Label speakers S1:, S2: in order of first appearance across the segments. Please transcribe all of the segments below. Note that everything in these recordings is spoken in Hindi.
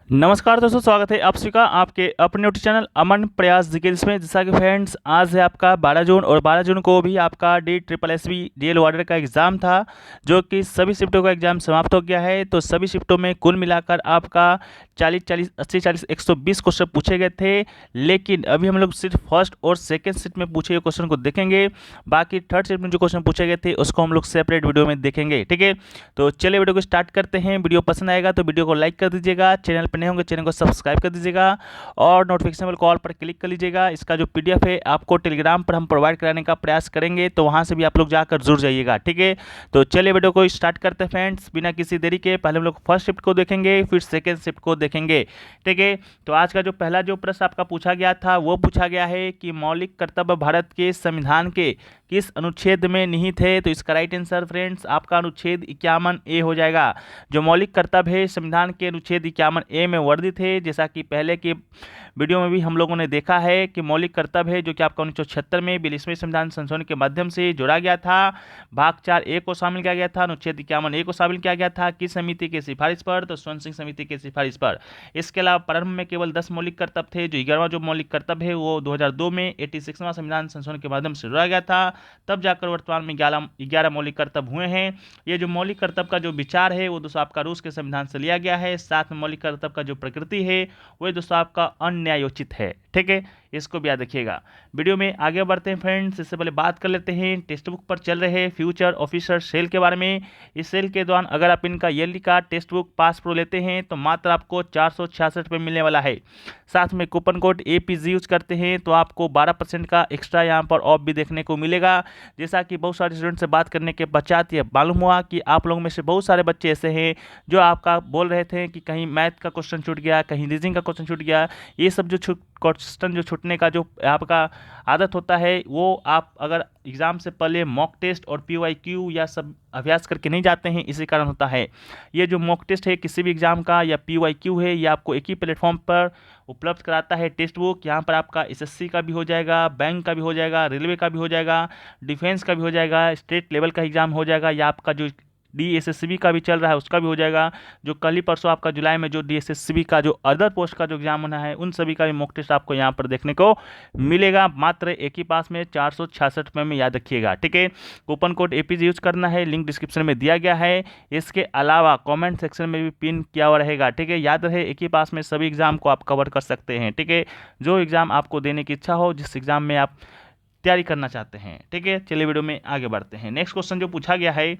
S1: नमस्कार दोस्तों, स्वागत है आप सभी का आपके अपने यूट्यूब चैनल अमन प्रयास जिकेल्स में। जैसा कि फ्रेंड्स, आज है आपका 12 जून और 12 जून को भी आपका DSSB DL वार्डर का एग्ज़ाम था, जो कि सभी शिफ्टों का एग्ज़ाम समाप्त हो गया है। तो सभी शिफ्टों में कुल मिलाकर आपका 40 80 40 120 क्वेश्चन पूछे गए थे। लेकिन अभी हम लोग सिर्फ फर्स्ट और सेकेंड शिफ्ट में पूछे गए क्वेश्चन को देखेंगे। बाकी थर्ड शिफ्ट में जो क्वेश्चन पूछे गए थे उसको हम लोग सेपरेट वीडियो में देखेंगे, ठीक है। तो चलिए वीडियो को स्टार्ट करते हैं। वीडियो पसंद आएगा तो वीडियो को लाइक कर दीजिएगा, चैनल पर नए होंगे चैनल को सब्सक्राइब कर दीजिएगा और नोटिफिकेशन बेल कॉल पर क्लिक कर लीजिएगा। इसका जो PDF है आपको टेलीग्राम पर हम प्रोवाइड कराने का प्रयास करेंगे, तो वहाँ से भी आप लोग जाकर जुड़ जाइएगा, ठीक है। तो चलिए वीडियो को स्टार्ट करते हैं फ्रेंड्स, बिना किसी देरी के। पहले हम लोग फर्स्ट शिफ्ट को देखेंगे, फिर सेकेंड शिफ्ट को देखेंगे, ठीक है। तो आज का जो पहला जो प्रश्न आपका पूछा गया था वो पूछा गया है कि मौलिक कर्तव्य भारत के संविधान के किस अनुच्छेद में निहित है। तो इसका राइट आंसर फ्रेंड्स आपका अनुच्छेद 51A हो जाएगा। जो मौलिक कर्तव्य है संविधान के अनुच्छेद 51A में वर्णित है। जैसा कि पहले के वीडियो में भी हम लोगों ने देखा है कि मौलिक कर्तव्य है जो कि आपका 1976 में 42वें संविधान संशोधन के माध्यम से जोड़ा गया था। भाग 4A को शामिल किया गया था, अनुच्छेद 51A को शामिल किया गया था। किस समिति की सिफारिश पर? तो स्वर्ण सिंह समिति की सिफारिश पर। इसके अलावा प्रारंभ में केवल 10 मौलिक कर्तव्य थे। जो 11वां जो मौलिक कर्तव्य है वो 2002 में 86वां संविधान संशोधन के माध्यम से जोड़ा गया था। तब जाकर वर्तमान में 11 मौलिक कर्तव्य हुए हैं। ये जो मौलिक कर्तव्य का जो विचार है वो दोस्तों आपका रूस के संविधान से लिया गया है। साथ में मौलिक कर्तव्य का जो प्रकृति है वो दोस्तों आपका अन्यायोचित है, ठीक है। इसको भी याद रखिएगा। वीडियो में आगे बढ़ते हैं फ्रेंड्स, इससे पहले बात कर लेते हैं टेक्स्ट बुक पर चल रहे फ्यूचर ऑफिसर सेल के बारे में। इस सेल के दौरान अगर आप इनका ईयरली का टेक्स्ट बुक पास प्रो लेते हैं तो मात्र आपको 466 रुपये मिलने वाला है। साथ में कूपन कोड APG यूज करते हैं तो आपको 12% का एक्स्ट्रा यहाँ पर ऑफ भी देखने को मिलेगा। जैसा कि बहुत सारे स्टूडेंट से बात करने के पश्चात ये मालूम हुआ कि आप लोगों में से बहुत सारे बच्चे ऐसे हैं जो आपका बोल रहे थे कि कहीं मैथ का क्वेश्चन छूट गया, कहीं रीजनिंग का क्वेश्चन छूट गया। ये सब जो क्वेश्चन जो छूटने का जो आपका आदत होता है वो आप अगर एग्ज़ाम से पहले मॉक टेस्ट और PYQ या सब अभ्यास करके नहीं जाते हैं, इसी कारण होता है। ये जो मॉक टेस्ट है किसी भी एग्ज़ाम का या PYQ है, ये आपको एक ही प्लेटफॉर्म पर उपलब्ध कराता है टेक्स्ट बुक। यहाँ पर आपका SSC का भी हो जाएगा, बैंक का भी हो जाएगा, रेलवे का भी हो जाएगा, डिफेंस का भी हो जाएगा, स्टेट लेवल का एग्ज़ाम हो जाएगा, या आपका जो DSSB का भी चल रहा है उसका भी हो जाएगा। जो कल ही परसों आपका जुलाई में जो DSSB का जो अदर पोस्ट का जो एग्जाम होना है उन सभी का भी मॉक टेस्ट आपको यहाँ पर देखने को मिलेगा। मात्र एक ही पास में 466 रुपये में, याद रखिएगा, ठीक है। कूपन कोड APG यूज करना है, लिंक डिस्क्रिप्शन में दिया गया है। इसके अलावा कॉमेंट सेक्शन में भी पिन किया हुआ रहेगा, ठीक है। याद रहे एक ही पास में सभी एग्जाम को आप कवर कर सकते हैं, ठीक है। जो एग्ज़ाम आपको देने की इच्छा हो, जिस एग्ज़ाम में आप तैयारी करना चाहते हैं, ठीक है। चलिए वीडियो में आगे बढ़ते हैं। नेक्स्ट क्वेश्चन जो पूछा गया है,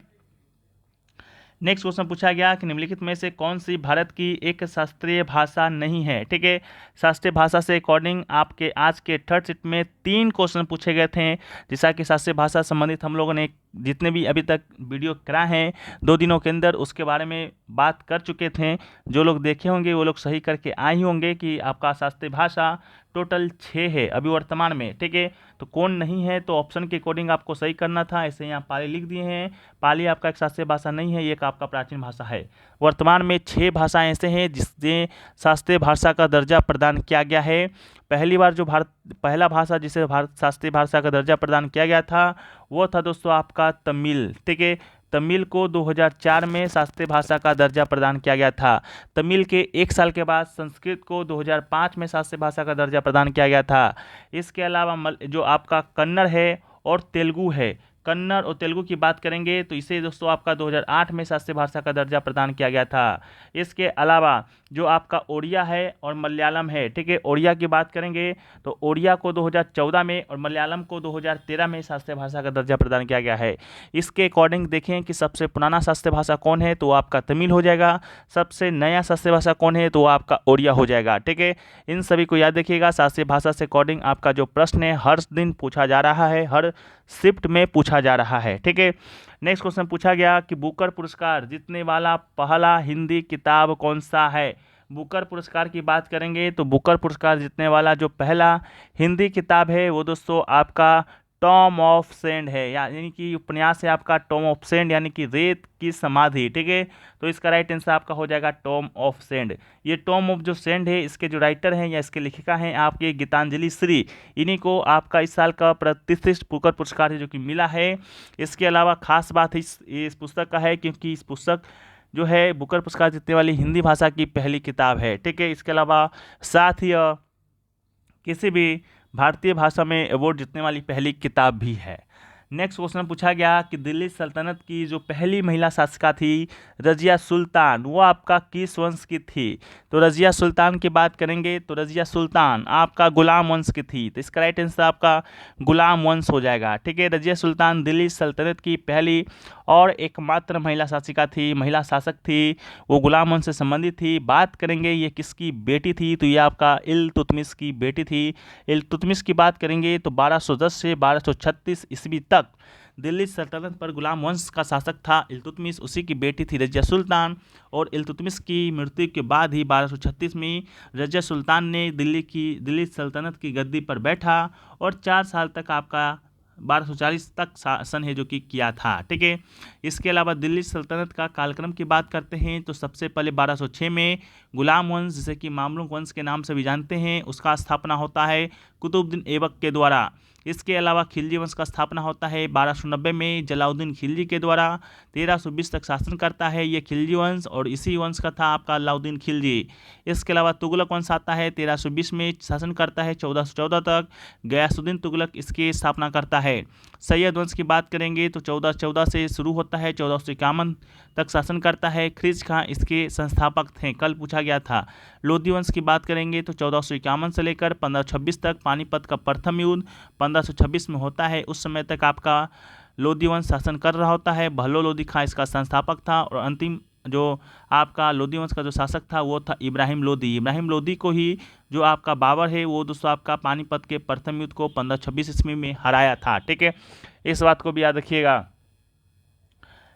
S1: नेक्स्ट क्वेश्चन पूछा गया कि निम्नलिखित में से कौन सी भारत की एक शास्त्रीय भाषा नहीं है, ठीक है। शास्त्रीय भाषा से अकॉर्डिंग आपके आज के थर्ड शिफ्ट में 3 क्वेश्चन पूछे गए थे। जैसा कि शास्त्रीय भाषा संबंधित हम लोगों ने जितने भी अभी तक वीडियो कराए हैं 2 दिनों के अंदर उसके बारे में बात कर चुके थे। जो लोग देखे होंगे वो लोग सही करके आए ही होंगे कि आपका शास्त्रीय भाषा टोटल 6 है अभी वर्तमान में, ठीक है। तो कौन नहीं है, तो ऑप्शन के अकॉर्डिंग आपको सही करना था। ऐसे यहाँ पाली लिख दिए हैं। पाली आपका एक शास्त्रीय भाषा नहीं है, ये एक आपका प्राचीन भाषा है। वर्तमान में 6 भाषाएं ऐसे हैं जिससे शास्त्रीय भाषा का दर्जा प्रदान किया गया है। पहली बार जो पहला भाषा जिसे भारत शास्त्रीय भाषा का दर्जा प्रदान किया गया था वो था दोस्तों आपका तमिल, ठीक है। तमिल को 2004 में शास्त्रीय भाषा का दर्जा प्रदान किया गया था। तमिल के 1 साल के बाद संस्कृत को 2005 में शास्त्रीय भाषा का दर्जा प्रदान किया गया था। इसके अलावा जो आपका कन्नड़ है और तेलुगु है, कन्नड़ और तेलुगु की बात करेंगे तो इसे दोस्तों आपका 2008 में शास्त्रीय भाषा का दर्जा प्रदान किया गया था। इसके अलावा जो आपका ओडिया है और मलयालम है, ठीक है। ओडिया की बात करेंगे तो ओडिया को 2014 में और मलयालम को 2013 में शास्त्रीय भाषा का दर्जा प्रदान किया गया है। इसके अकॉर्डिंग देखें कि सबसे पुराना शास्त्रीय भाषा कौन है, तो आपका तमिल हो जाएगा। सबसे नया शास्त्रीय भाषा कौन है, तो आपका ओडिया हो जाएगा, ठीक है। इन सभी को याद रखिएगा। शास्त्रीय भाषा से अकॉर्डिंग आपका जो प्रश्न है हर दिन पूछा जा रहा है, हर शिफ्ट में पूछा जा रहा है, ठीक है। नेक्स्ट क्वेश्चन पूछा गया कि बुकर पुरस्कार जीतने वाला पहला हिंदी किताब कौन सा है। बुकर पुरस्कार की बात करेंगे तो बुकर पुरस्कार जीतने वाला जो पहला हिंदी किताब है वो दोस्तों आपका टॉम ऑफ सेंड है, यानी कि उपन्यास है आपका टॉम ऑफ सेंड, यानी कि रेत की समाधि, ठीक है। तो इसका राइट आंसर आपका हो जाएगा टॉम ऑफ सेंड। ये टॉम ऑफ जो सेंड है इसके जो राइटर हैं या इसके लेखिका हैं आपके गीतांजलि श्री, इन्हीं को आपका इस साल का प्रतिष्ठित बुकर पुरस्कार है जो कि मिला है। इसके अलावा खास बात इस पुस्तक का है क्योंकि इस पुस्तक जो है बुकर पुरस्कार जीतने वाली हिंदी भाषा की पहली किताब है। ठीक है, इसके अलावा साथ ही किसी भी भारतीय भाषा में अवार्ड जीतने वाली पहली किताब भी है। नेक्स्ट क्वेश्चन पूछा गया कि दिल्ली सल्तनत की जो पहली महिला शासिका थी रजिया सुल्तान, वो आपका किस वंश की थी? तो रजिया सुल्तान की बात करेंगे तो रजिया सुल्तान आपका गुलाम वंश की थी, तो इसका राइट आंसर आपका गुलाम वंश हो जाएगा। ठीक है, रजिया सुल्तान दिल्ली सल्तनत की पहली और एकमात्र महिला शासिका थी, महिला शासक थी, वो गुलाम वंश से संबंधित थी। बात करेंगे ये किसकी बेटी थी, तो ये आपका इल्तुतमिश की बेटी थी। इल्तुतमिश की बात करेंगे तो 1210 से 1236 ईस्वी तक दिल्ली सल्तनत पर गुलाम वंश का शासक था इल्तुतमिश, उसी की बेटी थी रजिया सुल्तान। और इल्तुतमिश की मृत्यु के बाद ही 1236 में रजिया सुल्तान ने दिल्ली सल्तनत की गद्दी पर बैठा और 4 साल तक आपका 1240 तक शासन है जो कि किया था। ठीक है, इसके अलावा दिल्ली सल्तनत का कालक्रम की बात करते हैं तो सबसे पहले 1206 में गुलाम वंश, जिसे कि मामलुक वंश के नाम से भी जानते हैं, उसका स्थापना होता है कुतुबुद्दीन ऐबक के द्वारा। इसके अलावा खिलजी वंश का स्थापना होता है 1290 में जलाउद्दीन खिलजी के द्वारा। 1320 तक शासन करता है ये खिलजी वंश और इसी वंश का था आपका अलाउद्दीन खिलजी। इसके अलावा तुगलक वंश आता है 1320 में, शासन करता है 1414 तक। गयासुद्दीन तुगलक इसकी स्थापना करता है। सैयद वंश की बात करेंगे तो 1414 से शुरू होता है, 1451 तक शासन करता है। ख्रीज खां इसके संस्थापक थे, कल पूछा गया था। लोधी वंश की बात करेंगे तो 1451 से लेकर 1526 तक पानीपत का प्रथम युद्ध 1526 में होता है, उस समय तक आपका लोधी वंश शासन कर रहा होता है। बहलो लोधी खां इसका संस्थापक था और अंतिम जो आपका लोधी वंश का जो शासक था वो था इब्राहिम लोधी। इब्राहिम लोधी को ही जो आपका बाबर है वो दोस्तों आपका पानीपत के प्रथम युद्ध को 1526 ईस्वी में हराया था। ठीक है, इस बात को भी याद रखिएगा।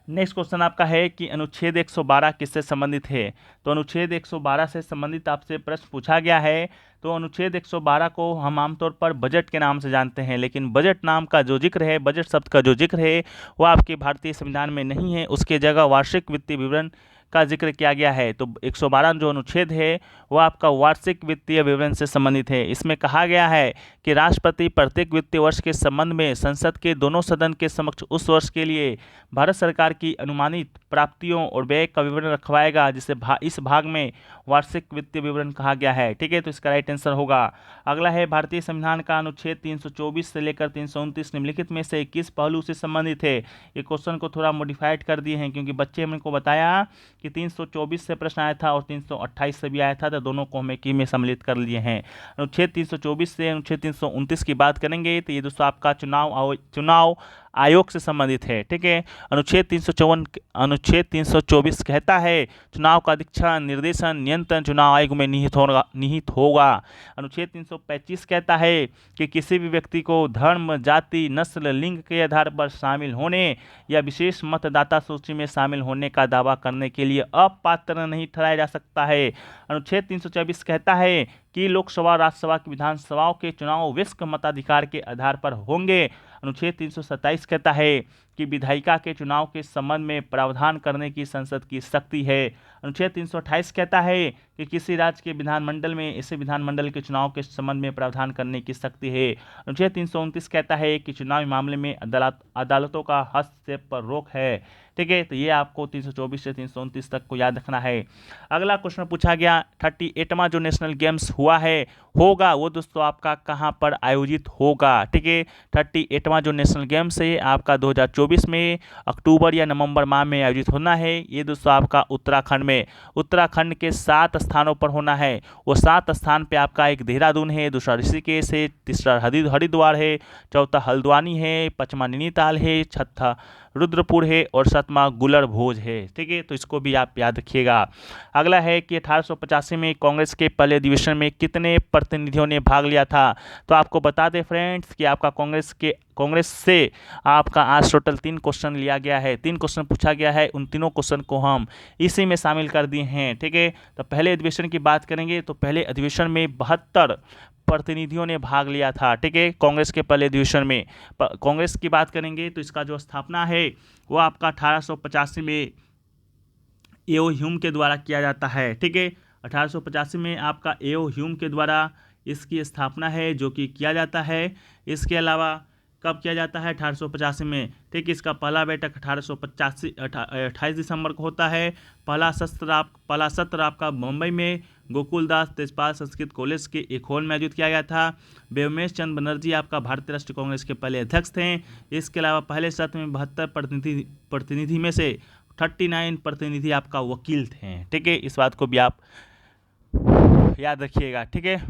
S1: नेक्स्ट क्वेश्चन आपका है कि अनुच्छेद 112 किससे संबंधित है? तो अनुच्छेद 112 से संबंधित आपसे प्रश्न पूछा गया है। तो अनुच्छेद 112 को हम आमतौर पर बजट के नाम से जानते हैं, लेकिन बजट नाम का जो जिक्र है, बजट शब्द का जो जिक्र है वो आपके भारतीय संविधान में नहीं है, उसके जगह वार्षिक वित्तीय विवरण का जिक्र किया गया है। तो 112 जो अनुच्छेद है वो आपका वार्षिक वित्तीय विवरण से संबंधित है। इसमें कहा गया है कि राष्ट्रपति प्रत्येक वित्तीय वर्ष के संबंध में संसद के दोनों सदन के समक्ष उस वर्ष के लिए भारत सरकार की अनुमानित प्राप्तियों और व्यय का विवरण रखवाएगा, जिसे इस भाग में वार्षिक वित्तीय विवरण कहा गया है। ठीक है, तो इसका राइट आंसर होगा। अगला है भारतीय संविधान का अनुच्छेद 324 से लेकर 329 निम्नलिखित में से किस पहलू से संबंधित है? ये क्वेश्चन को थोड़ा मॉडिफाइड कर दिए हैं क्योंकि बच्चे हमने को बताया कि 324 से प्रश्न आया था और 328 से भी आया था, तो दोनों को हमें की में सम्मिलित कर लिए हैं। अनुच्छेद 324 से अनुच्छेद 329 की बात करेंगे तो ये दोस्तों आपका चुनाव आयोग से संबंधित है। ठीक है, अनुच्छेद 324 कहता है चुनाव का अधीक्षण, निर्देशन, नियंत्रण चुनाव आयोग में निहित होगा। अनुच्छेद 325 कहता है कि किसी भी व्यक्ति को धर्म, जाति, नस्ल, लिंग के आधार पर शामिल होने या विशेष मतदाता सूची में शामिल होने का दावा करने के लिए अपात्र नहीं ठहराया जा सकता है। अनुच्छेद 324 कहता है कि लोकसभा, राज्यसभा की विधानसभाओं के चुनाव वयस्क मताधिकार के आधार पर होंगे। अनुच्छेद 327 कहता है कि विधायिका के चुनाव के संबंध में प्रावधान करने की संसद की शक्ति है। अनुच्छेद 328 कहता है कि किसी राज्य के विधानमंडल में ऐसे विधानमंडल के चुनाव के संबंध में प्रावधान करने की शक्ति है। अनुच्छेद 329 कहता है कि चुनावी मामले में अदालतों का हस्तक्षेप पर रोक है। ठीक है, तो ये आपको 324 से 329 तक को याद रखना है। अगला क्वेश्चन पूछा गया 38वां जो नेशनल गेम्स होगा वो दोस्तों आपका कहाँ पर आयोजित होगा? ठीक है, 38वां जो नेशनल गेम्स है आपका 2024 में अक्टूबर या नवंबर माह में आयोजित होना है। ये दोस्तों आपका उत्तराखंड के 7 स्थानों पर होना है। वो 7 स्थान पे आपका एक देहरादून है, दूसरा ऋषिकेश है, तीसरा हरिद्वार है, चौथा हल्द्वानी है, पांचवा नैनीताल है, छठा रुद्रपुर है और सातवां गुलरभोज है। ठीक है, तो इसको भी आप याद रखिएगा। अगला है कि 1885 में कांग्रेस के पहले अधिवेशन में कितने प्रतिनिधियों ने भाग लिया था? तो आपको बता दें फ्रेंड्स कि आपका कांग्रेस से आपका आज टोटल 3 क्वेश्चन लिया गया है, 3 क्वेश्चन पूछा गया है। उन तीनों क्वेश्चन को हम इसी में शामिल कर दिए हैं। ठीक है, तो पहले अधिवेशन की बात करेंगे तो पहले अधिवेशन में 72 प्रतिनिधियों ने भाग लिया था। ठीक है, कांग्रेस के पहले अधिवेशन में कांग्रेस की बात करेंगे तो इसका जो स्थापना है वो आपका 1885 में एओ ह्यूम के द्वारा किया जाता है। ठीक है, 1885 में आपका एओ ह्यूम के द्वारा इसकी स्थापना है जो कि किया जाता है। इसके अलावा कब किया जाता है? 1885 में। ठीक, इसका पहला बैठक 28 दिसंबर को होता है। पहला सत्र आपका मुंबई में गोकुलदास तेजपाल संस्कृत कॉलेज के एक हॉल में आयोजित किया गया था। व्योमेश चंद्र बनर्जी आपका भारतीय राष्ट्रीय कांग्रेस के पहले अध्यक्ष थे। इसके अलावा पहले सत्र में 72 प्रतिनिधि में से 39 प्रतिनिधि आपका वकील थे। ठीक है, इस बात को भी आप याद रखिएगा। ठीक है,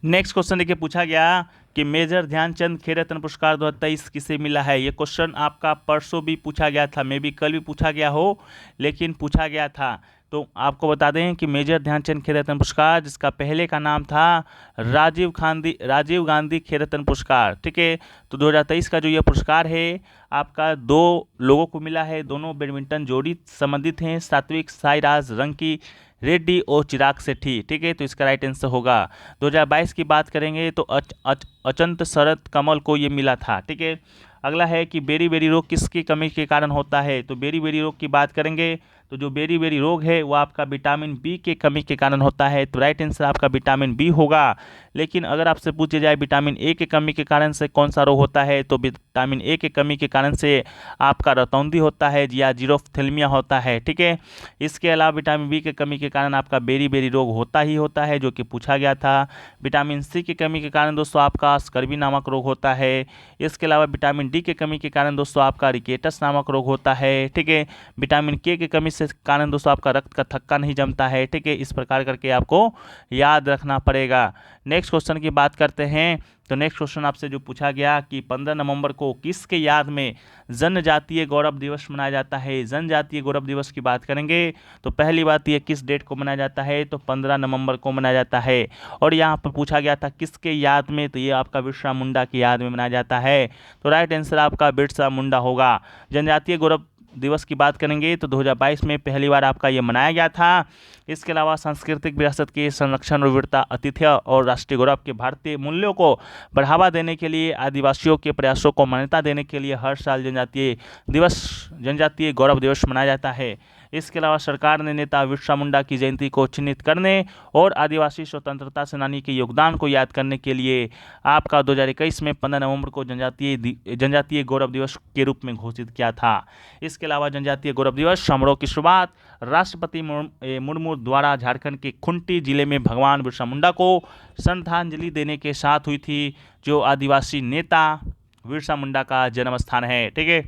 S1: नेक्स्ट क्वेश्चन देखिए, पूछा गया कि मेजर ध्यानचंद खेल रत्न पुरस्कार 2023 किसे मिला है। ये क्वेश्चन आपका परसों भी पूछा गया था, मे बी कल भी पूछा गया हो, लेकिन पूछा गया था। तो आपको बता दें कि मेजर ध्यानचंद खेल रत्न पुरस्कार, जिसका पहले का नाम था राजीव गांधी खेल रत्न पुरस्कार। ठीक है, तो 2023 का जो यह पुरस्कार है आपका 2 लोगों को मिला है। दोनों बैडमिंटन जोड़ी संबंधित हैं, सात्विक साईराज रंकी रेड्डी और चिराग सेठी। ठीक है, तो इसका राइट आंसर होगा। 2022 की बात करेंगे तो अचंत शरद कमल को ये मिला था। ठीक है, अगला है कि बेरी बेरी रोग किसकी कमी के कारण होता है। तो बेरी बेरी रोग की बात करेंगे तो जो बेरी बेरी रोग है वो आपका विटामिन बी के कमी के कारण होता है। तो राइट आंसर आपका विटामिन बी होगा। लेकिन अगर आपसे पूछे जाए विटामिन ए के कमी के कारण से कौन सा रोग होता है, तो विटामिन ए के कमी के कारण से आपका रतौंधी होता है या जीरोफ्थेल्मिया होता है। ठीक है, इसके अलावा विटामिन बी के कमी के कारण आपका बेरी बेरी रोग होता ही होता है, जो कि पूछा गया था। विटामिन सी की कमी के कारण दोस्तों आपका स्कर्वी नामक रोग होता है। इसके अलावा विटामिन डी के कमी के कारण दोस्तों आपका रिकेटस नामक रोग होता है। ठीक है, विटामिन के कमी से कारण दोस्तों आपका रक्त का थक्का नहीं जमता है। ठीक है, इस प्रकार करके आपको याद रखना पड़ेगा। नेक्स्ट क्वेश्चन की बात करते हैं। तो नेक्स्ट क्वेश्चन आपसे जो पूछा गया कि 15 नवंबर को किसके याद में जनजातीय गौरव दिवस मनाया जाता है। जनजातीय गौरव दिवस की बात करेंगे तो पहली बात ये किस डेट को मनाया जाता है, तो 15 नवंबर को मनाया जाता है। और यहाँ पर पूछा गया था किसके याद में, तो ये आपका बिरसा मुंडा की याद में मनाया जाता है। तो राइट आंसर आपका बिरसा मुंडा होगा। जनजातीय गौरव दिवस की बात करेंगे तो 2022 में पहली बार आपका ये मनाया गया था। इसके अलावा सांस्कृतिक विरासत के संरक्षण और वीरता, आतिथ्य और राष्ट्रीय गौरव के भारतीय मूल्यों को बढ़ावा देने के लिए, आदिवासियों के प्रयासों को मान्यता देने के लिए हर साल जनजातीय गौरव दिवस मनाया जाता है। इसके अलावा सरकार ने नेता बिरसा मुंडा की जयंती को चिन्हित करने और आदिवासी स्वतंत्रता सेनानी के योगदान को याद करने के लिए आपका 2021 में 15 नवंबर को जनजातीय गौरव दिवस के रूप में घोषित किया था। इसके अलावा जनजातीय गौरव दिवस समारोह की शुरुआत राष्ट्रपति मुर्मू द्वारा झारखंड के खूंटी जिले में भगवान बिरसा मुंडा को श्रद्धांजलि देने के साथ हुई थी, जो आदिवासी नेता बिरसा मुंडा का जन्म स्थान है। ठीक है,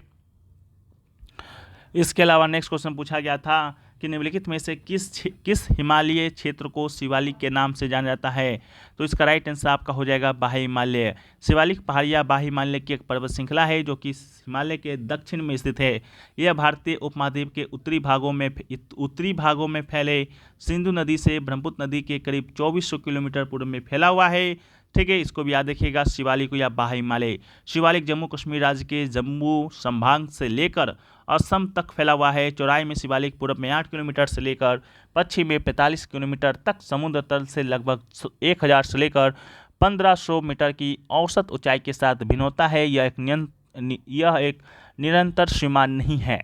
S1: इसके अलावा नेक्स्ट क्वेश्चन पूछा गया था कि निम्नलिखित में से किस हिमालय क्षेत्र को शिवालिक के नाम से जाना जाता है। तो इसका राइट आंसर आपका हो जाएगा बाह्य हिमालय। शिवालिक पहाड़ियाँ बाह्य हिमालय की एक पर्वत श्रृंखला है जो कि हिमालय के दक्षिण में स्थित है। यह भारतीय उपमहाद्वीप के उत्तरी भागों में फैले सिंधु नदी से ब्रह्मपुत्र नदी के करीब 2400 किलोमीटर पूर्व में फैला हुआ है। ठीक है, इसको भी याद रखिएगा, शिवालिक या बाह्य हिमालय। शिवालिक जम्मू कश्मीर राज्य के जम्मू संभाग से लेकर असम तक फैला हुआ है। चौड़ाई में शिवालिक पूर्व में 8 किलोमीटर से लेकर पश्चिम में 45 किलोमीटर तक, समुद्र तल से लगभग 1000 से लेकर 1500 मीटर की औसत ऊंचाई के साथ भिन्न होता है। यह एक निरंतर सीमा नहीं है।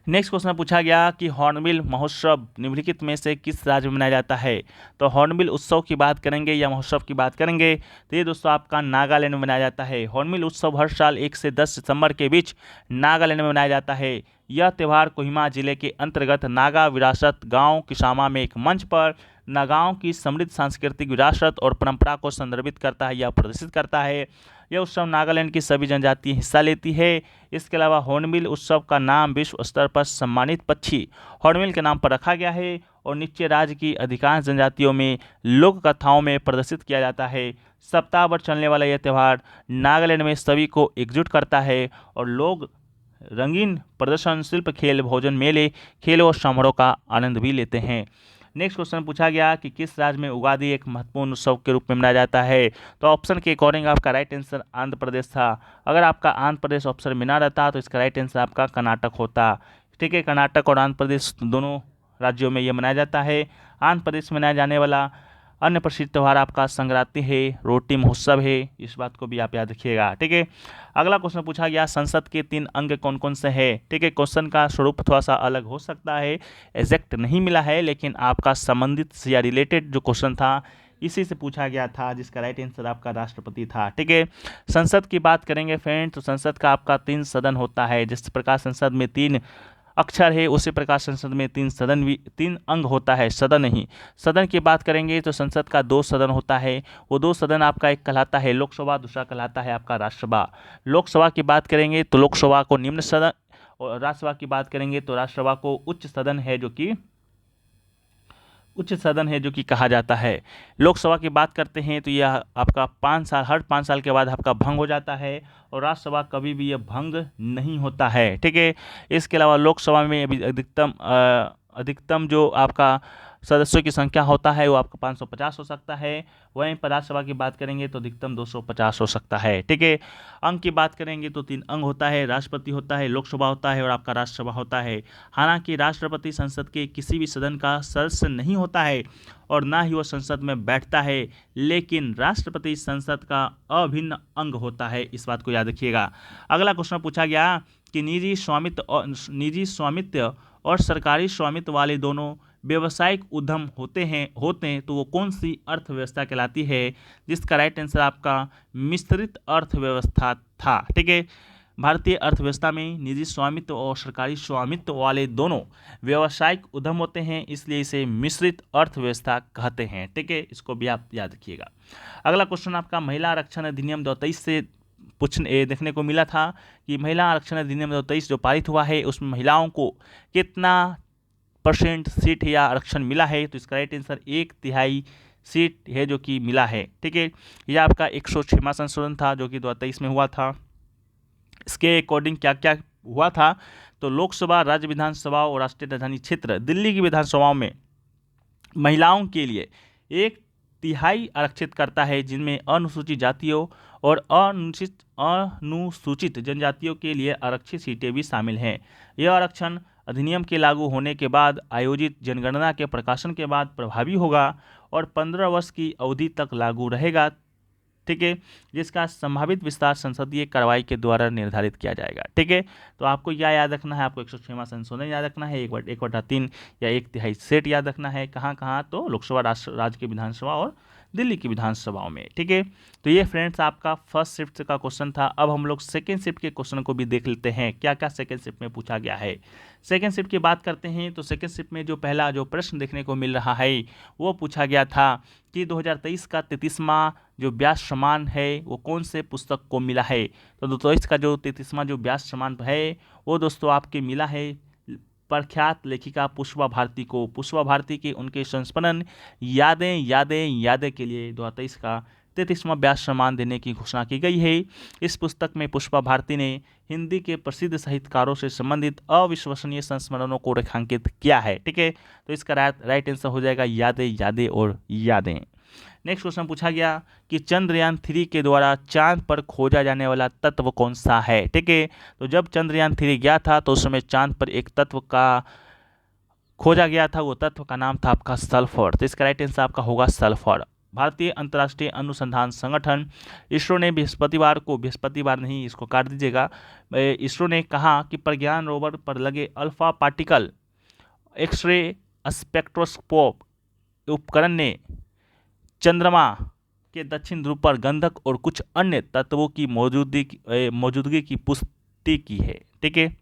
S1: नेक्स्ट क्वेश्चन पूछा गया कि हॉर्नबिल महोत्सव निम्नलिखित में से किस राज्य में मनाया जाता है। तो हॉर्नबिल उत्सव की बात करेंगे या महोत्सव की बात करेंगे तो ये दोस्तों आपका नागालैंड में मनाया जाता है। हॉर्नबिल उत्सव हर साल 1 से 10 सितंबर के बीच नागालैंड में मनाया जाता है। यह त्यौहार कोहिमा जिले के अंतर्गत नागा विरासत गांव किसामा में एक मंच पर नागाओं की समृद्ध सांस्कृतिक विरासत और परंपरा को संदर्भित करता है या प्रदर्शित करता है। यह उत्सव नागालैंड की सभी जनजातियां हिस्सा लेती है। इसके अलावा हॉर्नबिल उत्सव का नाम विश्व स्तर पर सम्मानित पक्षी हॉर्नबिल के नाम पर रखा गया है और नीचे राज्य की अधिकांश जनजातियों में लोक कथाओं में प्रदर्शित किया जाता है। सप्ताह भर चलने वाला यह त्यौहार नागालैंड में सभी को एकजुट करता है और लोग रंगीन प्रदर्शन, शिल्प, खेल, भोजन, मेले, खेलों और समारोह का आनंद भी लेते हैं। नेक्स्ट क्वेश्चन पूछा गया कि किस राज्य में उगादी एक महत्वपूर्ण उत्सव के रूप में मनाया जाता है। तो ऑप्शन के अकॉर्डिंग आपका राइट आंसर आंध्र प्रदेश था। अगर आपका आंध्र प्रदेश ऑप्शन में ना रहता तो इसका राइट आंसर आपका कर्नाटक होता। ठीक है, कर्नाटक और आंध्र प्रदेश दोनों राज्यों में यह मनाया जाता है। आंध्र प्रदेश में मनाया जाने वाला अन्य प्रसिद्ध त्यौहार आपका संक्रांति है, रोटी महोत्सव है, इस बात को भी आप याद रखिएगा। ठीक है, अगला क्वेश्चन पूछा गया संसद के 3 अंग कौन कौन से हैं। ठीक है, क्वेश्चन का स्वरूप थोड़ा सा अलग हो सकता है, एग्जैक्ट नहीं मिला है, लेकिन आपका संबंधित से या रिलेटेड जो क्वेश्चन था इसी से पूछा गया था, जिसका राइट आंसर आपका राष्ट्रपति था। ठीक है, संसद की बात करेंगे फ्रेंड्स, तो संसद का आपका 3 सदन होता है। जिस प्रकार संसद में 3 अक्षर है, उसी प्रकार संसद में 3 सदन भी 3 अंग होता है, सदन नहीं। सदन की बात करेंगे तो संसद का 2 सदन होता है। वो 2 सदन आपका एक कहलाता है लोकसभा, दूसरा कहलाता है आपका राज्यसभा। लोकसभा की बात करेंगे तो लोकसभा को निम्न सदन, और राज्यसभा की बात करेंगे तो राज्यसभा को उच्च सदन है, जो कि कहा जाता है। लोकसभा की बात करते हैं तो यह आपका 5 साल, हर 5 साल के बाद आपका भंग हो जाता है, और राज्यसभा कभी भी यह भंग नहीं होता है। ठीक है, इसके अलावा लोकसभा में अभी अधिकतम जो आपका सदस्यों की संख्या होता है वो आपका 550 हो सकता है। वहीं पर राज्यसभा की बात करेंगे तो अधिकतम 250 हो सकता है। ठीक है, अंग की बात करेंगे तो 3 अंग होता है, राष्ट्रपति होता है, लोकसभा होता है और आपका राज्यसभा होता है। हालांकि राष्ट्रपति संसद के किसी भी सदन का सदस्य नहीं होता है और ना ही वो संसद में बैठता है, लेकिन राष्ट्रपति संसद का अभिन्न अंग होता है, इस बात को याद रखिएगा। अगला क्वेश्चन पूछा गया कि निजी स्वामित्व और सरकारी स्वामित्व वाले दोनों व्यवसायिक उद्यम होते हैं तो वो कौन सी अर्थव्यवस्था कहलाती है, जिसका राइट आंसर आपका मिश्रित अर्थव्यवस्था था। ठीक है, भारतीय अर्थव्यवस्था में निजी स्वामित्व और सरकारी स्वामित्व वाले दोनों व्यवसायिक उद्यम होते हैं, इसलिए इसे मिश्रित अर्थव्यवस्था कहते हैं। ठीक है, इसको भी आप याद रखिएगा। अगला क्वेश्चन आपका महिला आरक्षण अधिनियम 2023 से देखने को मिला था कि महिला आरक्षण अधिनियम 2023 जो पारित हुआ है उसमें महिलाओं को कितना % सीट या आरक्षण मिला है, तो इसका राइट आंसर 1/3 सीट है जो कि मिला है। ठीक है, यह आपका 106वां संशोधन था जो कि 2023 में हुआ था। इसके अकॉर्डिंग क्या क्या हुआ था, तो लोकसभा, राज्य विधानसभा और राष्ट्रीय राजधानी क्षेत्र दिल्ली की विधानसभाओं में महिलाओं के लिए 1/3 आरक्षित करता है, जिनमें अनुसूचित जातियों और अनुसूचित जनजातियों के लिए आरक्षित सीटें भी शामिल हैं। यह आरक्षण अधिनियम के लागू होने के बाद आयोजित जनगणना के प्रकाशन के बाद प्रभावी होगा और 15 वर्ष की अवधि तक लागू रहेगा। ठीक है, जिसका संभावित विस्तार संसदीय कार्रवाई के द्वारा निर्धारित किया जाएगा। ठीक है, तो आपको क्या याद रखना है, आपको 106वां संशोधन याद रखना है, 1/3 या 1/3 सेट याद रखना है। कहाँ, तो लोकसभा, राज्य की विधानसभा और दिल्ली की विधानसभाओं में। ठीक है, तो ये फ्रेंड्स आपका फर्स्ट शिफ्ट का क्वेश्चन था। अब हम लोग सेकेंड शिफ्ट के क्वेश्चन को भी देख लेते हैं, क्या क्या सेकेंड शिफ्ट में पूछा गया है। सेकेंड शिफ्ट की बात करते हैं तो सेकेंड शिफ्ट में जो पहला जो प्रश्न देखने को मिल रहा है वो पूछा गया था कि 2023 का 33वां जो व्यास सम्मान है वो कौन से पुस्तक को मिला है। तो 2023 का जो 33वां जो व्यास सम्मान है वो दोस्तों आपके मिला है प्रख्यात लेखिका पुष्पा भारती को। पुष्पा भारती के उनके संस्मरण यादें के लिए 2023 का 33वां व्यास सम्मान देने की घोषणा की गई है। इस पुस्तक में पुष्पा भारती ने हिंदी के प्रसिद्ध साहित्यकारों से संबंधित अविश्वसनीय संस्मरणों को रेखांकित किया है। ठीक है, तो इसका राइट आंसर हो जाएगा यादें और यादें। नेक्स्ट क्वेश्चन पूछा गया कि चंद्रयान 3 के द्वारा चांद पर खोजा जाने वाला तत्व कौन सा है। ठीक है, तो जब चंद्रयान 3 गया था तो उस समय चांद पर एक तत्व का खोजा गया था, वो तत्व का नाम था आपका सल्फर। तो इसका राइट आंसर आपका होगा सल्फर। भारतीय अंतर्राष्ट्रीय अनुसंधान संगठन इसरो ने बृहस्पतिवार नहीं, इसको काट दीजिएगा, इसरो ने कहा कि प्रज्ञान रोवर पर लगे अल्फा पार्टिकल एक्सरे स्पेक्ट्रोस्कोप उपकरण ने चंद्रमा के दक्षिण ध्रुव पर गंधक और कुछ अन्य तत्वों की मौजूदगी की पुष्टि की है। ठीक है,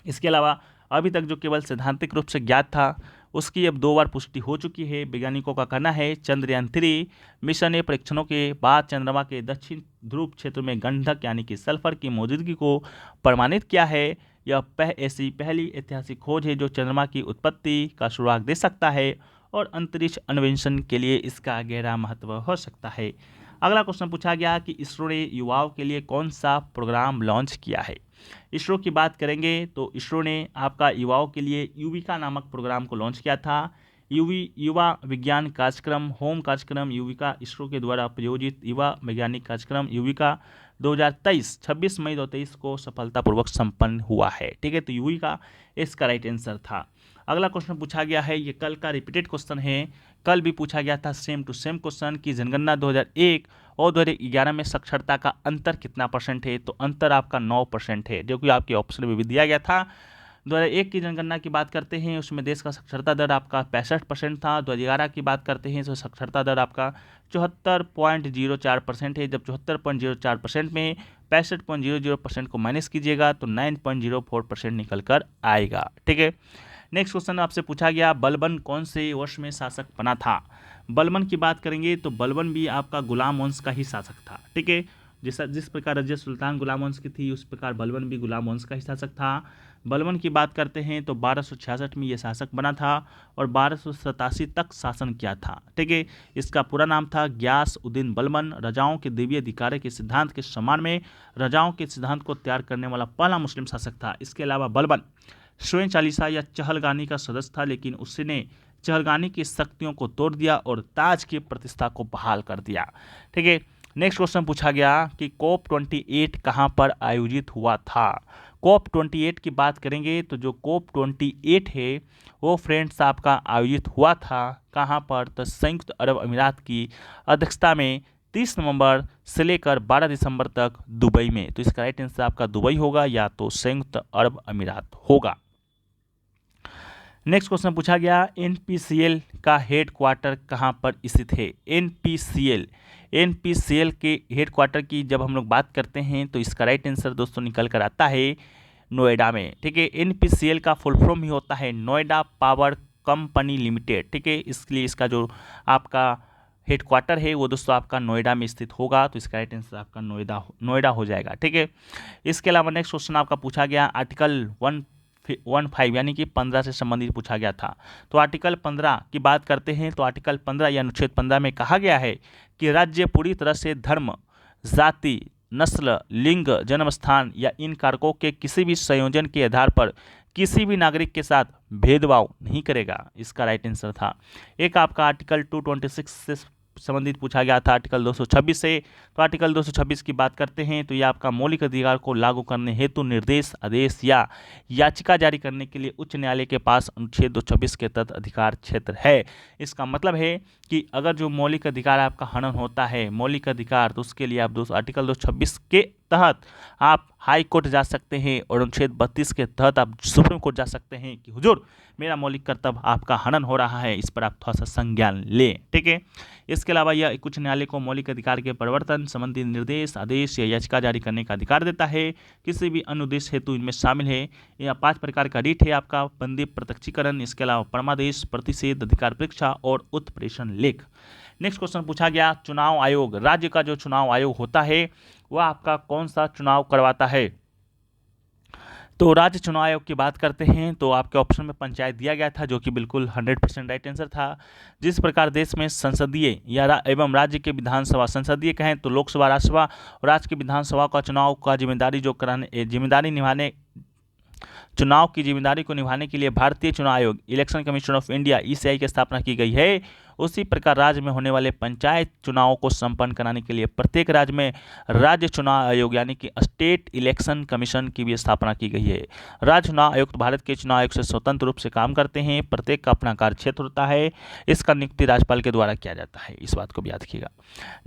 S1: इसके अलावा अभी तक जो केवल सैद्धांतिक रूप से ज्ञात था उसकी अब 2 बार पुष्टि हो चुकी है। वैज्ञानिकों का कहना है चंद्रयान 3 मिशन ने परीक्षणों के बाद चंद्रमा के दक्षिण ध्रुव क्षेत्र में गंधक यानी कि सल्फर की मौजूदगी को प्रमाणित किया है। यह ऐसी पहली ऐतिहासिक खोज है जो चंद्रमा की उत्पत्ति का सुराग दे सकता है और अंतरिक्ष अन्वेषण के लिए इसका गहरा महत्व हो सकता है। अगला क्वेश्चन पूछा गया कि इसरो ने युवाओं के लिए कौन सा प्रोग्राम लॉन्च किया है। इसरो की बात करेंगे तो इसरो ने आपका युवाओं के लिए युविका नामक प्रोग्राम को लॉन्च किया था। युवा विज्ञान कार्यक्रम होम कार्यक्रम युविका इसरो के द्वारा प्रायोजित युवा वैज्ञानिक कार्यक्रम युविका 2023 26 मई 2023 को सफलतापूर्वक संपन्न हुआ है। ठीक है, तो युविका इसका राइट आंसर था। अगला क्वेश्चन पूछा गया है, ये कल का रिपीटेड क्वेश्चन है, कल भी पूछा गया था सेम टू सेम क्वेश्चन कि जनगणना 2001 और 2011 में साक्षरता का अंतर कितना परसेंट है। तो अंतर आपका 9% है, जो कि आपके ऑप्शन में भी दिया गया था। 2001 की जनगणना की बात करते हैं, उसमें देश का साक्षरता दर आपका 65% था। 2011 की बात करते हैं तो साक्षरता दर आपका 74.04% है। जब 74.04% में 65.00% को माइनस कीजिएगा तो 9.04% निकल कर आएगा। ठीक है, नेक्स्ट क्वेश्चन आपसे पूछा गया, बलबन कौन से वर्ष में शासक बना था। बलबन की बात करेंगे तो बलबन भी आपका गुलाम वंश का ही शासक था। ठीक है, जिस प्रकार रजिया सुल्तान गुलाम वंश की थी, उस प्रकार बलबन भी गुलाम वंश का ही शासक था। बलबन की बात करते हैं तो 1266 में यह शासक बना था और 1287 तक शासन किया था। ठीक है, इसका पूरा नाम था ग्यास उद्दीन बलबन। रजाओं के देवी अधिकार के सिद्धांत के सम्मान में रजाओं के सिद्धांत को तैयार करने वाला पहला मुस्लिम शासक था। इसके अलावा बलबन स्वयं चालीसा या चहलगानी का सदस्य था, लेकिन उसने चहलगानी की शक्तियों को तोड़ दिया और ताज की प्रतिष्ठा को बहाल कर दिया। ठीक है, नेक्स्ट क्वेश्चन पूछा गया कि COP 28 कहाँ पर आयोजित हुआ था। COP 28 की बात करेंगे तो जो COP 28 है वो फ्रेंड्स आपका आयोजित हुआ था कहाँ पर, तो संयुक्त अरब अमीरात की अध्यक्षता में 30 नवंबर से लेकर 12 दिसंबर तक दुबई में। तो इसका राइट आंसर आपका दुबई होगा या तो संयुक्त अरब अमीरात होगा। नेक्स्ट क्वेश्चन पूछा गया, NPCL का हेड क्वार्टर कहाँ पर स्थित है। NPCL के हेड क्वार्टर की जब हम लोग बात करते हैं तो इसका राइट आंसर दोस्तों निकल कर आता है नोएडा में। ठीक है, NPCL का फुल फॉर्म ही होता है नोएडा पावर कंपनी लिमिटेड। ठीक है, इसलिए इसका जो आपका हेड क्वार्टर है वो दोस्तों आपका नोएडा में स्थित होगा। तो इसका राइट आंसर आपका नोएडा हो जाएगा। ठीक है, इसके अलावा नेक्स्ट क्वेश्चन आपका पूछा गया आर्टिकल 15 यानी कि 15 से संबंधित पूछा गया था। तो आर्टिकल 15 की बात करते हैं तो आर्टिकल 15 या अनुच्छेद 15 में कहा गया है कि राज्य पूरी तरह से धर्म, जाति, नस्ल, लिंग, जन्म स्थान या इन कारकों के किसी भी संयोजन के आधार पर किसी भी नागरिक के साथ भेदभाव नहीं करेगा। इसका राइट आंसर था। एक आपका आर्टिकल 226 से संबंधित पूछा गया था आर्टिकल 226 से। तो आर्टिकल 226 की बात करते हैं तो यह आपका मौलिक अधिकार को लागू करने हेतु निर्देश, आदेश या याचिका जारी करने के लिए उच्च न्यायालय के पास अनुच्छेद 226 के तहत अधिकार क्षेत्र है। इसका मतलब है कि अगर जो मौलिक अधिकार आपका हनन होता है मौलिक अधिकार, तो उसके लिए आप आर्टिकल 226 के तहत आप हाई कोर्ट जा सकते हैं और अनुच्छेद 32 के तहत आप सुप्रीम कोर्ट जा सकते हैं कि हुजूर मेरा मौलिक कर्तव्य आपका हनन हो रहा है, इस पर आप थोड़ा सा संज्ञान लें। ठीक है, इसके अलावा यह उच्च न्यायालय को मौलिक अधिकार के परिवर्तन संबंधी निर्देश, आदेश या याचिका जारी करने का अधिकार देता है। किसी भी अन्य उद्देश्य हेतु इनमें शामिल है। यह 5 प्रकार का रीट है आपका, बंदी प्रत्यक्षीकरण, इसके अलावा परमादेश, प्रतिषेध, अधिकार परीक्षा और उत्प्रेषण लेख। नेक्स्ट क्वेश्चन पूछा गया, चुनाव आयोग, राज्य का जो चुनाव आयोग होता है वह आपका कौन सा चुनाव करवाता है। तो राज्य चुनाव आयोग की बात करते हैं तो आपके ऑप्शन में पंचायत दिया गया था, जो कि बिल्कुल 100% राइट आंसर था। जिस प्रकार देश में संसदीय या एवं राज्य के विधानसभा, संसदीय कहें तो लोकसभा, राज्यसभा और राज्य की विधानसभा का चुनाव का चुनाव की जिम्मेदारी को निभाने के लिए भारतीय चुनाव आयोग, election commission of India (ECI) की स्थापना की गई है। उसी प्रकार राज्य में होने वाले पंचायत चुनावों को संपन्न कराने के लिए प्रत्येक राज्य में राज्य चुनाव आयोग यानी कि स्टेट इलेक्शन कमीशन की भी स्थापना की गई है। राज्य चुनाव आयुक्त भारत के चुनाव आयोग से स्वतंत्र रूप से काम करते हैं। प्रत्येक का अपना कार्य क्षेत्र होता है। इसका नियुक्ति राज्यपाल के द्वारा किया जाता है, इस बात को भी याद रखिएगा।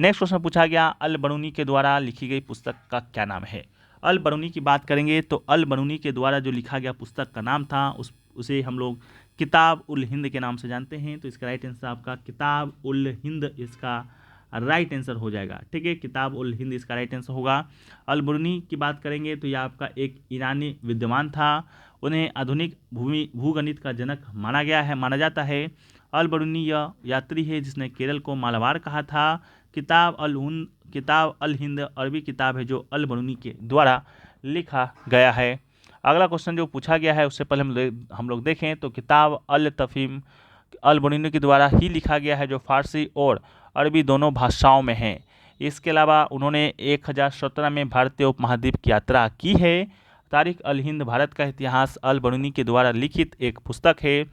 S1: नेक्स्ट क्वेश्चन पूछा गया, अल बरूनी के द्वारा लिखी गई पुस्तक का क्या नाम है। अल बरूनी की बात करेंगे तो अल बरूनी के द्वारा जो लिखा गया पुस्तक का नाम था उसे हम लोग किताब उल हिंद के नाम से जानते हैं। तो इसका राइट आंसर आपका किताब उल हिंद इसका राइट आंसर हो जाएगा। ठीक है, किताब उल हिंद इसका राइट आंसर होगा। अल बरूनी की बात करेंगे तो यह आपका एक ईरानी विद्वान था। उन्हें आधुनिक भूगणित का जनक माना जाता है। अल बरूनी यह यात्री है जिसने केरल को मालाबार कहा था। किताब अल हिंद अरबी किताब है जो अल बरूनी के द्वारा लिखा गया है। अगला क्वेश्चन जो पूछा गया है उससे पहले हम लोग देखें तो किताब अल तफहीम अल बरूनी के द्वारा ही लिखा गया है, जो फारसी और अरबी दोनों भाषाओं में है। इसके अलावा उन्होंने 1017 में भारतीय उपमहाद्वीप की यात्रा की है। तारीख अल हिंद भारत का इतिहास अल बरूनी के द्वारा लिखित एक पुस्तक है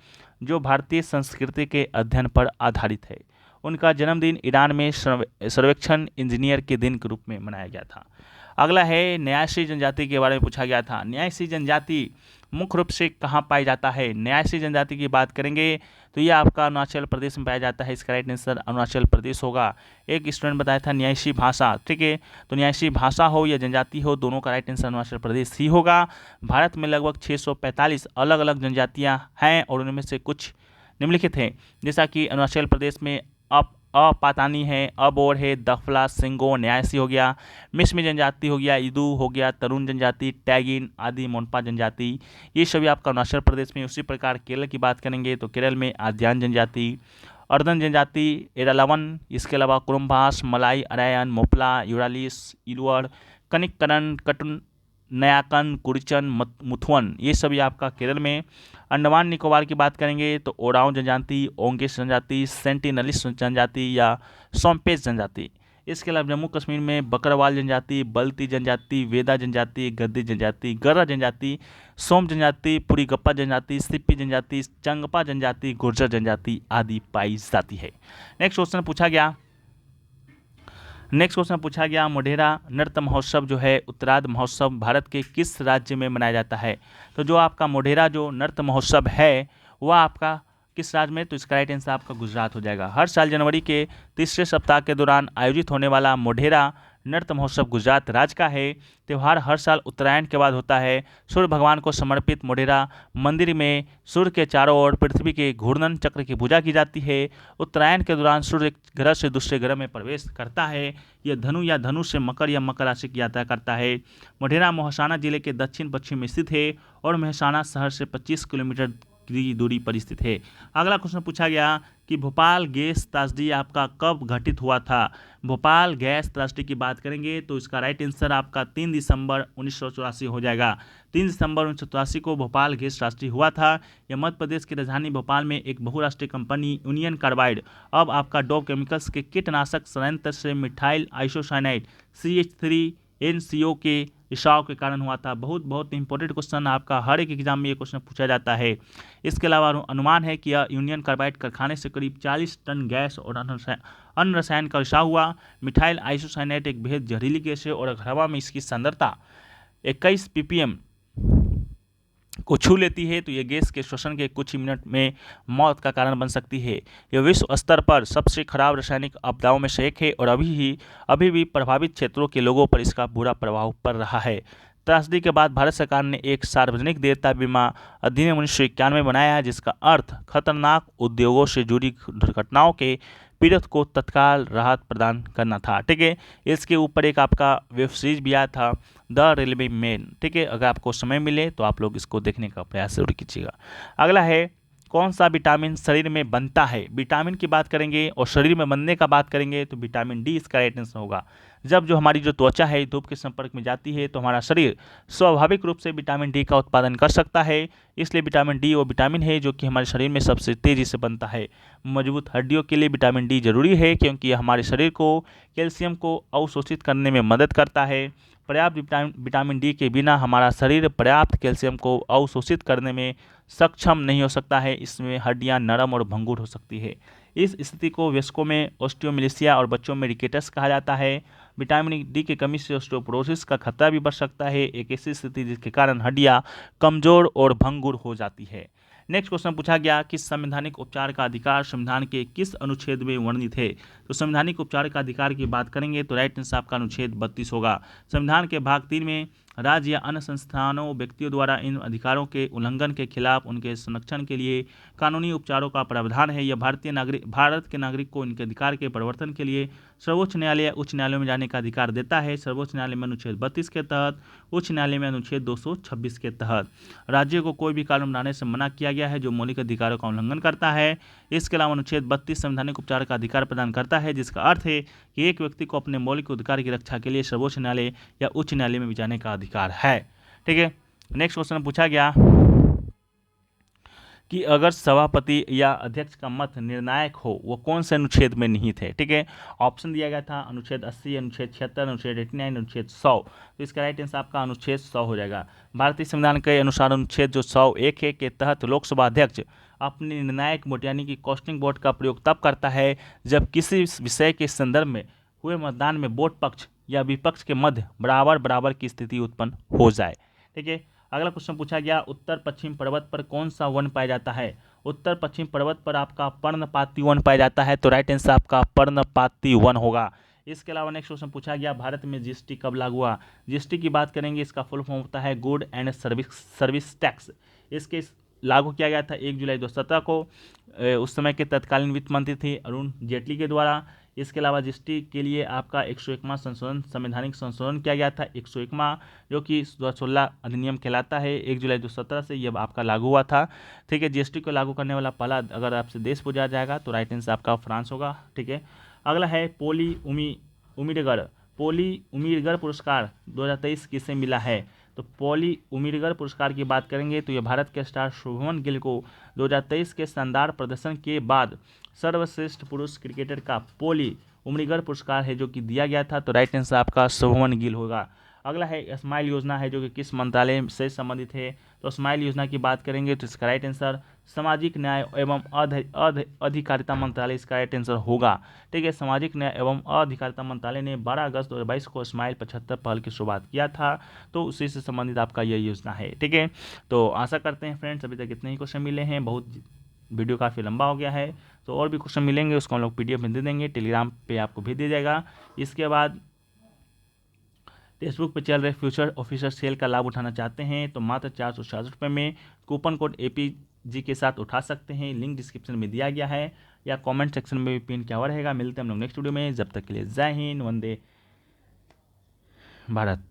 S1: जो भारतीय संस्कृति के अध्ययन पर आधारित है। उनका जन्मदिन ईरान में सर्वेक्षण इंजीनियर के दिन के रूप में मनाया गया था। अगला है न्यासी जनजाति के बारे में पूछा गया था। न्यासी जनजाति मुख्य रूप से कहाँ पाया जाता है? न्यासी जनजाति की बात करेंगे तो ये आपका अरुणाचल प्रदेश में पाया जाता है। इसका राइट आंसर अरुणाचल प्रदेश होगा। एक स्टूडेंट बताया था न्यासी भाषा, ठीक है, तो न्यासी भाषा हो या जनजाति हो, दोनों का राइट आंसर अरुणाचल प्रदेश ही होगा। भारत में लगभग 645 अलग अलग जनजातियाँ हैं और उनमें से कुछ निम्नलिखित हैं, जैसा कि अरुणाचल प्रदेश में अपातानी है, अबोर है, दफला, सिंगो, न्यासी हो गया, मिश्मी जनजाति हो गया, इदू हो गया, तरुण जनजाति, टैगिन आदि, मोनपा जनजाति, ये सभी आपका अरुणाचल प्रदेश में। उसी प्रकार केरल की बात करेंगे तो केरल में आद्यान जनजाति, अर्दन जनजाति, एरालावन, इसके अलावा कुरुम्बास, मलाई, अरायन, मोपला, यूरालिस, इलवर, कनिककरण, कटुन, नयाकन, कुरिचन, मुथुअन, ये सभी आपका केरल में। अंडमान निकोबार की बात करेंगे तो ओराओं जनजाति, ओंगेश जनजाति, सेंटिनलिस जनजाति या सोमपेश जनजाति। इसके अलावा जम्मू कश्मीर में बकरवाल जनजाति, बल्ती जनजाति, वेदा जनजाति, गद्दी जनजाति, गर्रा जनजाति, सोम जनजाति, पुरीगप्पा जनजाति, सिप्पी जनजाति, चंगपा जनजाति, गुर्जर जनजाति आदि पाई जाती है। नेक्स्ट क्वेश्चन पूछा गया मोढेरा नृत्य महोत्सव जो है, उत्तरार्ध महोत्सव भारत के किस राज्य में मनाया जाता है? तो जो आपका मोढेरा जो नृत्य महोत्सव है वह आपका किस राज्य में? तो इसका राइट आंसर आपका गुजरात हो जाएगा। हर साल जनवरी के तीसरे सप्ताह के दौरान आयोजित होने वाला मोढेरा नृत्य महोत्सव गुजरात राज्य का है। त्यौहार हर साल उत्तरायण के बाद होता है। सूर्य भगवान को समर्पित मोढेरा मंदिर में सूर्य के चारों ओर पृथ्वी के घूर्णन चक्र की पूजा की जाती है। उत्तरायण के दौरान सूर्य एक ग्रह से दूसरे ग्रह में प्रवेश करता है। यह धनु या धनु से मकर या मकर राशि की यात्रा करता है। मोढेरा मेहसाना जिले के दक्षिण पश्चिम में स्थित है और मेहसाना शहर से 25 किलोमीटर की दूरी पर स्थित है। अगला क्वेश्चन पूछा गया कि भोपाल गैस त्रासदी आपका कब घटित हुआ था? भोपाल गैस त्रासदी की बात करेंगे तो इसका राइट आंसर आपका 3 दिसंबर 1984 हो जाएगा। 3 दिसंबर 1984 को भोपाल गैस त्रासदी हुआ था। यह मध्य प्रदेश की राजधानी भोपाल में एक बहुराष्ट्रीय कंपनी यूनियन कार्बाइड अब आपका डोव केमिकल्स के कीटनाशक संयंत्र से मिथाइल आइसोसाइनाइड CH3NCO के रिसाव के कारण हुआ था। बहुत इंपॉर्टेंट क्वेश्चन, आपका हर एक एग्जाम में ये क्वेश्चन पूछा जाता है। इसके अलावा अनुमान है कि यह यूनियन कार्बाइड कारखाने से करीब 40 टन गैस और अन्य रसायन का रिसाव हुआ। मिथाइल आइसोसाइनेट एक बेहद जहरीली गैस है और अगर हवा में इसकी सांद्रता 21 ppm को छू लेती है तो ये गैस के श्वसन के कुछ ही मिनट में मौत का कारण बन सकती है। यह विश्व स्तर पर सबसे खराब रासायनिक आपदाओं में से एक है और अभी भी प्रभावित क्षेत्रों के लोगों पर इसका बुरा प्रभाव पड़ रहा है। त्रासदी के बाद भारत सरकार ने एक सार्वजनिक देयता बीमा अधिनियम 1991 बनाया है, जिसका अर्थ खतरनाक उद्योगों से जुड़ी दुर्घटनाओं के पीड़ित को तत्काल राहत प्रदान करना था। ठीक है, इसके ऊपर एक आपका वेब सीरीज भी आया था द रेलवे मैन। ठीक है, अगर आपको समय मिले तो आप लोग इसको देखने का प्रयास जरूर कीजिएगा। अगला है कौन सा विटामिन शरीर में बनता है? विटामिन की बात करेंगे और शरीर में बनने का बात करेंगे तो विटामिन डी इसका राइट आंसर होगा। जब जो हमारी जो त्वचा है धूप के संपर्क में जाती है तो हमारा शरीर स्वाभाविक रूप से विटामिन डी का उत्पादन कर सकता है। इसलिए विटामिन डी वो विटामिन है जो कि हमारे शरीर में सबसे तेज़ी से बनता है। मजबूत हड्डियों के लिए विटामिन डी जरूरी है क्योंकि यह हमारे शरीर को कैल्शियम को अवशोषित करने में मदद करता है। पर्याप्त विटामिन डी के बिना हमारा शरीर पर्याप्त कैल्शियम को अवशोषित करने में सक्षम नहीं हो सकता है। इसमें हड्डियां नरम और भंगुर हो सकती है। इस स्थिति को वयस्कों में ऑस्टियोमिलिशिया और बच्चों में रिकेटस कहा जाता है। विटामिन डी की कमी से ऑस्टियोपोरोसिस का खतरा भी बढ़ सकता है, एक ऐसी स्थिति जिसके कारण हड्डियां कमजोर और भंगुर हो जाती है। नेक्स्ट क्वेश्चन पूछा गया कि संवैधानिक उपचार का अधिकार संविधान के किस अनुच्छेद में वर्णित है? तो संवैधानिक उपचार का अधिकार की बात करेंगे तो राइट आंसर आपका अनुच्छेद 32 होगा। संविधान के भाग 3 में राज्य या अन्य संस्थानों व्यक्तियों द्वारा इन अधिकारों के उल्लंघन के खिलाफ उनके संरक्षण के लिए कानूनी उपचारों का प्रावधान है। यह भारत के नागरिक को इनके अधिकार के परिवर्तन के लिए सर्वोच्च न्यायालय या उच्च न्यायालय में जाने का अधिकार देता है। सर्वोच्च न्यायालय में अनुच्छेद 32 के तहत, उच्च न्यायालय में अनुच्छेद 226 के तहत। राज्यों को कोई भी कानून बनाने से मना किया गया है जो मौलिक अधिकारों का उल्लंघन करता है। इसके अलावा अनुच्छेद 32 संवैधानिक उपचार का अधिकार प्रदान करता है, जिसका अर्थ है कि एक व्यक्ति को अपने मौलिक अधिकार की रक्षा के लिए सर्वोच्च न्यायालय या उच्च न्यायालय में भी जाने का अधिकार है। ठीक है, नेक्स्ट क्वेश्चन पूछा गया कि अगर सभापति या अध्यक्ष का मत निर्णायक हो वो कौन से अनुच्छेद में निहित है? ठीक है, ऑप्शन दिया गया था अनुच्छेद 80, अनुच्छेद 76, अनुच्छेद 89, अनुच्छेद 100। तो इसका राइट आंसर आपका अनुच्छेद 100 हो जाएगा। भारतीय संविधान के अनुसार अनुच्छेद जो 101 है के तहत लोकसभा अध्यक्ष अपने निर्णायक वोट यानी कि कास्टिंग वोट का प्रयोग तब करता है जब किसी विषय के संदर्भ में हुए मतदान में वोट पक्ष या विपक्ष के मध्य बराबर की स्थिति उत्पन्न हो जाए। ठीक है, अगला क्वेश्चन पूछा गया, उत्तर पश्चिम पर्वत पर कौन सा वन पाया जाता है? उत्तर पश्चिम पर्वत पर आपका पर्णपाती वन पाया जाता है, तो राइट आंसर आपका पर्णपाती वन होगा। इसके अलावा नेक्स्ट क्वेश्चन पूछा गया, भारत में जीएसटी कब लागू हुआ? जीएसटी की बात करेंगे, इसका फुल फॉर्म होता है गुड एंड सर्विस टैक्स। इसके लागू किया गया था 1 जुलाई 2017 को। उस समय के तत्कालीन वित्त मंत्री थे अरुण जेटली के द्वारा। इसके अलावा जीएसटी के लिए आपका 101वां संशोधन, संवैधानिक संशोधन किया गया था 101वां, जो कि 2016 अधिनियम कहलाता है। 1 जुलाई 2017 से यह आपका लागू हुआ था। ठीक है, जीएसटी को लागू करने वाला पहला अगर आपसे देश पूछा जाएगा तो राइट आंसर आपका फ्रांस होगा। ठीक है, अगला है पोली उमीरगर पुरस्कार 2023 किसे मिला है? तो पॉली उमीरगर पुरस्कार की बात करेंगे तो यह भारत के स्टार शुभमन गिल को 2023 के शानदार प्रदर्शन के बाद सर्वश्रेष्ठ पुरुष क्रिकेटर का पॉली उमीरगर पुरस्कार है, जो कि दिया गया था। तो राइट आंसर आपका शुभमन गिल होगा। अगला है स्माइल योजना है, जो कि किस मंत्रालय से संबंधित है? तो स्माइल योजना की बात करेंगे तो इसका राइट आंसर सामाजिक न्याय एवं अधिकारिता मंत्रालय इसका राइट आंसर होगा। ठीक है, सामाजिक न्याय एवं अधिकारिता मंत्रालय ने 12 अगस्त 2022 को स्माइल 75 पहल की शुरुआत किया था, तो उसी से संबंधित आपका यह योजना है। ठीक है, तो आशा करते हैं फ्रेंड्स अभी तक इतने ही क्वेश्चन मिले हैं, बहुत वीडियो काफ़ी लंबा हो गया है, तो और भी क्वेश्चन मिलेंगे उसको हम लोग PDF में दे देंगे, टेलीग्राम पे आपको भेज दिया जाएगा। इसके बाद फेसबुक पे चल रहे फ्यूचर ऑफिसर सेल का लाभ उठाना चाहते हैं तो मात्र 466 रुपये में कूपन कोड APG के साथ उठा सकते हैं। लिंक डिस्क्रिप्शन में दिया गया है या कमेंट सेक्शन में भी पिन किया हुआ रहेगा। मिलते हैं हम लोग नेक्स्ट वीडियो में, जब तक के लिए जय हिंद, वंदे भारत।